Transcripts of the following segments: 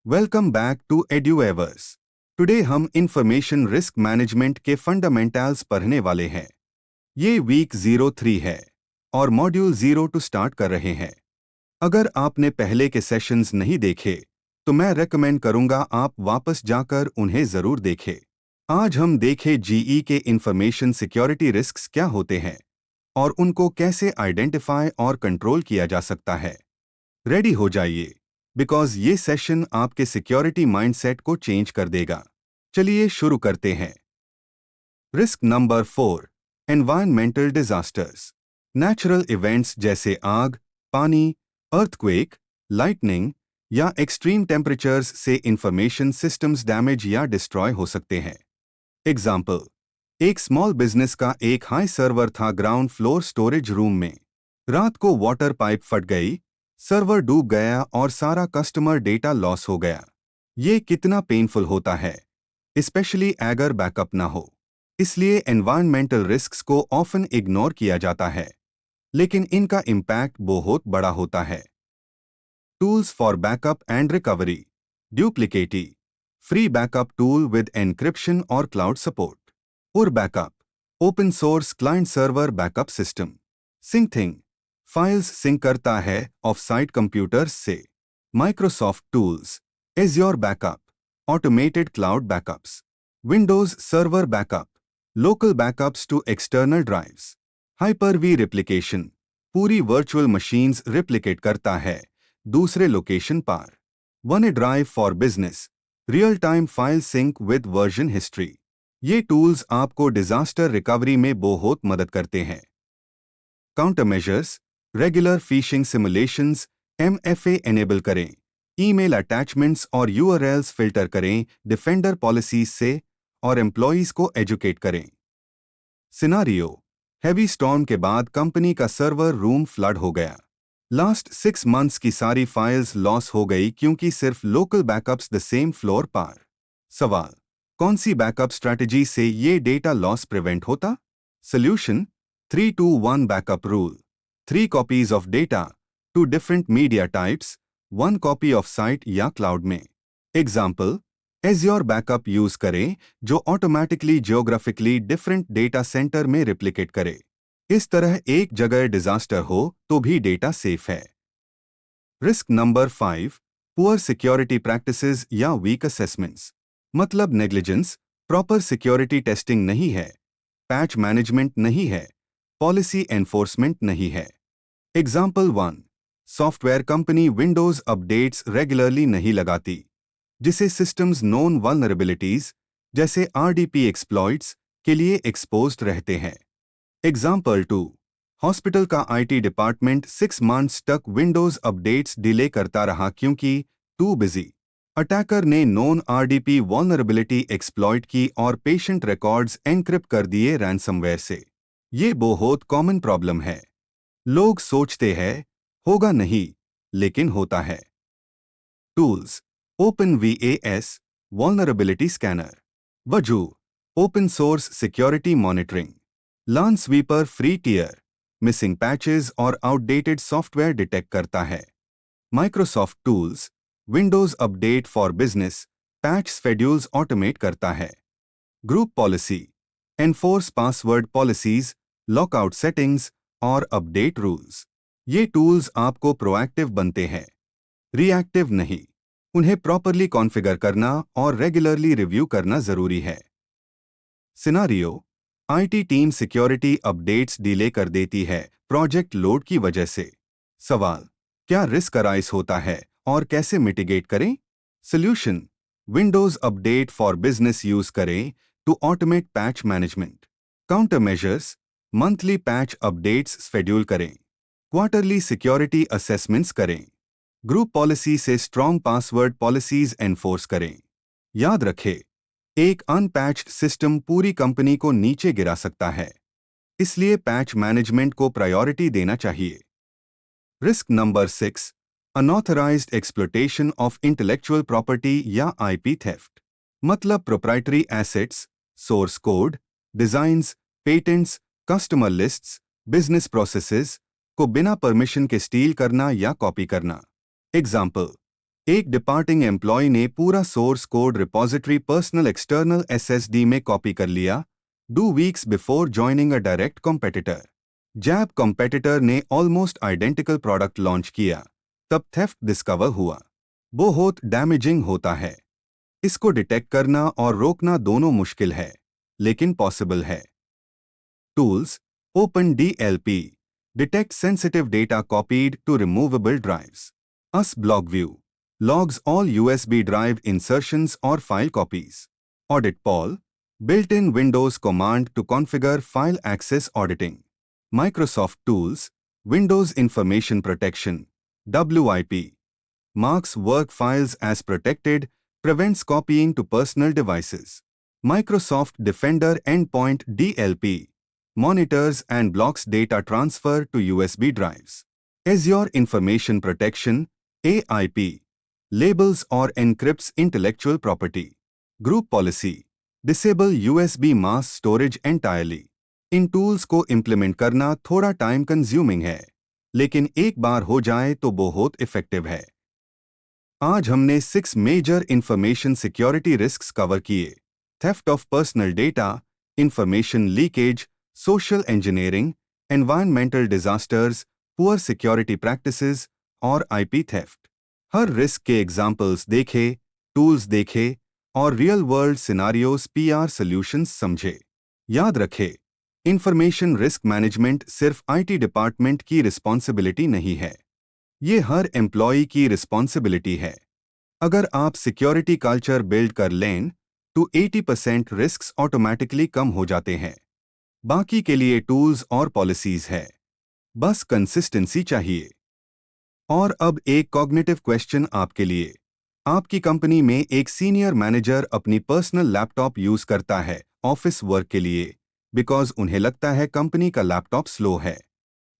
Welcome back to Eduverse. Today हम information risk management के fundamentals पढ़ने वाले हैं। ये वीक 03 है और मॉड्यूल 0 टू स्टार्ट कर रहे हैं। अगर आपने पहले के सेशंस नहीं देखे तो मैं रेकमेंड करूंगा आप वापस जाकर उन्हें जरूर देखें। आज हम देखें जीई के इंफॉर्मेशन सिक्योरिटी रिस्क्स क्या होते हैं और उनको कैसे आइडेंटिफाई और कंट्रोल किया जा सकता है। रेडी हो जाइए बिकॉज ये सेशन आपके सिक्योरिटी माइंडसेट को चेंज कर देगा। चलिए शुरू करते हैं। Risk number 4, environmental disasters. Natural events जैसे आग, पानी, अर्थक्वेक, लाइटनिंग या एक्सट्रीम टेम्परेचर्स से इंफॉर्मेशन सिस्टम्स डैमेज या डिस्ट्रॉय हो सकते हैं। एग्जाम्पल, एक स्मॉल बिजनेस का एक हाई सर्वर था ग्राउंड फ्लोर स्टोरेज रूम में। रात को वाटर पाइप फट गई, सर्वर डूब गया और सारा कस्टमर डेटा लॉस हो गया। ये कितना पेनफुल होता है, स्पेशली अगर बैकअप ना हो। इसलिए एनवायरमेंटल रिस्क्स को ऑफन इग्नोर किया जाता है, लेकिन इनका इम्पैक्ट बहुत बड़ा होता है। Tools for backup and recovery. Duplicati free backup tool with encryption और क्लाउड सपोर्ट। और backup open source client server backup system. Syncthing files sync करता है ऑफ साइट कंप्यूटर्स से। Microsoft tools Azure backup automated cloud backups. Windows server backup local backups to external drives. Hyper V replication पूरी virtual machines replicate करता है दूसरे location पर। OneDrive for business real time file sync with version history. ये tools आपको disaster recovery में बहुत मदद करते हैं। Counter measures regular fishing simulations MFA enable करें। ईमेल अटैचमेंट्स और URLs फिल्टर करें डिफेंडर पॉलिसीज से और एम्प्लॉइज को एजुकेट करें। सिनारियो, हैवी स्टॉर्म के बाद कंपनी का सर्वर रूम फ्लड हो गया। लास्ट 6 मंथ्स की सारी फाइल्स लॉस हो गई क्योंकि सिर्फ local backups the same floor पर। सवाल, कौन सी बैकअप स्ट्रैटेजी से ये डेटा लॉस प्रिवेंट होता? Solution 3-2-1 backup rule. 3 copies of data, 2 different media types, 1 copy of site या क्लाउड में। एग्जाम्पल, एज्योर बैकअप यूज करें जो automatically geographically different data centre में रिप्लिकेट करे। इस तरह एक जगह डिजास्टर हो तो भी डेटा सेफ है। Risk number 5, poor security practices या वीक असेसमेंट्स। मतलब नेग्लिजेंस, प्रॉपर सिक्योरिटी टेस्टिंग नहीं है, पैच मैनेजमेंट नहीं है, पॉलिसी एनफोर्समेंट नहीं है। Example 1, software company Windows updates regularly नहीं लगाती, जिसे सिस्टम्स नोन वल्नरेबिलिटीज जैसे RDP एक्सप्लॉइट्स के लिए एक्सपोज्ड रहते हैं। एग्जाम्पल 2, हॉस्पिटल का IT डिपार्टमेंट 6 मंथ्स तक विंडोज अपडेट्स डिले करता रहा क्योंकि टू बिजी। अटैकर ने नॉन RDP वल्नरेबिलिटी एक्सप्लॉइट की और पेशेंट रिकॉर्ड्स एनक्रिप्ट कर दिए रैंसमवेयर से। ये बहुत कॉमन प्रॉब्लम है। लोग सोचते हैं होगा नहीं, लेकिन होता है। Tools OpenVAS vulnerability scanner. Wazuh open source security monitoring. Lansweeper free tier missing patches और आउटडेटेड सॉफ्टवेयर डिटेक्ट करता है। Microsoft tools Windows update for business patch schedules automate करता है। Group policy enforce password policies, lockout settings और update rules. ये tools आपको proactive बनते हैं, रिएक्टिव नहीं। उन्हें प्रॉपरली कॉन्फ़िगर करना और रेगुलरली रिव्यू करना जरूरी है। Scenario, IT team security updates delay कर देती है प्रोजेक्ट लोड की वजह से। सवाल, क्या रिस्क अराइज होता है और कैसे मिटिगेट करें? Solution, Windows update for business use करें to automate patch management. Countermeasures, monthly patch updates schedule करें, क्वार्टरली सिक्योरिटी असेसमेंट्स करें, ग्रुप पॉलिसी से स्ट्रॉन्ग पासवर्ड पॉलिसीज एनफोर्स करें। याद रखें, एक अनपैच्ड सिस्टम पूरी कंपनी को नीचे गिरा सकता है, इसलिए पैच मैनेजमेंट को प्रायोरिटी देना चाहिए। Risk number 6, unauthorised exploitation of intellectual property या IP थेफ्ट। मतलब proprietary assets, source code, designs, patents, customer lists, business processes को बिना परमिशन के स्टील करना या कॉपी करना। एग्जाम्पल, एक डिपार्टिंग एम्प्लॉय ने पूरा source code repository personal external SSD में कॉपी कर लिया 2 weeks before joining a direct competitor. जैब कॉम्पिटिटर ने ऑलमोस्ट आइडेंटिकल प्रोडक्ट लॉन्च किया, तब थेफ्ट डिस्कवर हुआ। बहुत डैमेजिंग होता है। इसको डिटेक्ट करना और रोकना दोनों मुश्किल है, लेकिन पॉसिबल है। Tools OpenDLP detect sensitive data copied to removable drives. US BlockView logs all USB drive insertions or file copies. AuditPaul built-in Windows command to configure file access auditing. Microsoft Tools Windows Information Protection WIP marks work files as protected, prevents copying to personal devices. Microsoft Defender Endpoint DLP monitors and blocks data transfer to USB drives. Azure Information Protection AIP labels or encrypts intellectual property. Group Policy disable USB mass storage entirely. In tools को implement करना थोड़ा time consuming है, लेकिन एक बार हो जाए तो बहुत इफेक्टिव है। आज हमने 6 major information security risks cover किए। Theft of personal data, information leakage, social engineering, environmental disasters, poor security practices और आईपी थेफ्ट। हर रिस्क के एग्जाम्पल्स देखे, टूल्स देखे और रियल वर्ल्ड सिनारियोस पीआर सॉल्यूशंस समझे। याद रखे, इंफॉर्मेशन रिस्क मैनेजमेंट सिर्फ आईटी डिपार्टमेंट की रिस्पॉन्सिबिलिटी नहीं है, ये हर एम्प्लॉय की रिस्पॉन्सिबिलिटी है। अगर आप सिक्योरिटी कल्चर बिल्ड कर लें तो 80% रिस्क्स ऑटोमेटिकली कम हो जाते हैं। बाकी के लिए टूल्स और पॉलिसीज है, बस कंसिस्टेंसी चाहिए। और अब एक कॉग्निटिव क्वेश्चन आपके लिए। आपकी कंपनी में एक सीनियर मैनेजर अपनी पर्सनल लैपटॉप यूज करता है ऑफिस वर्क के लिए, बिकॉज उन्हें लगता है कंपनी का लैपटॉप स्लो है।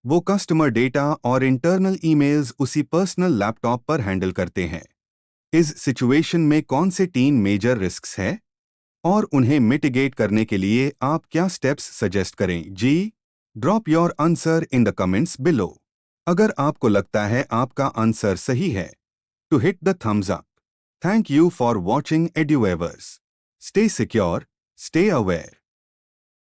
वो कस्टमर डेटा और इंटरनल ईमेल्स उसी पर्सनल लैपटॉप पर हैंडल करते हैं। इस सिचुएशन में कौन से 3 मेजर रिस्क्स हैं और उन्हें मिटिगेट करने के लिए आप क्या स्टेप्स सजेस्ट करें? जी, drop your answer in the comments below. अगर आपको लगता है आपका आंसर सही है तो hit the thumbs up. Thank you for watching Eduverse. Stay secure, stay aware.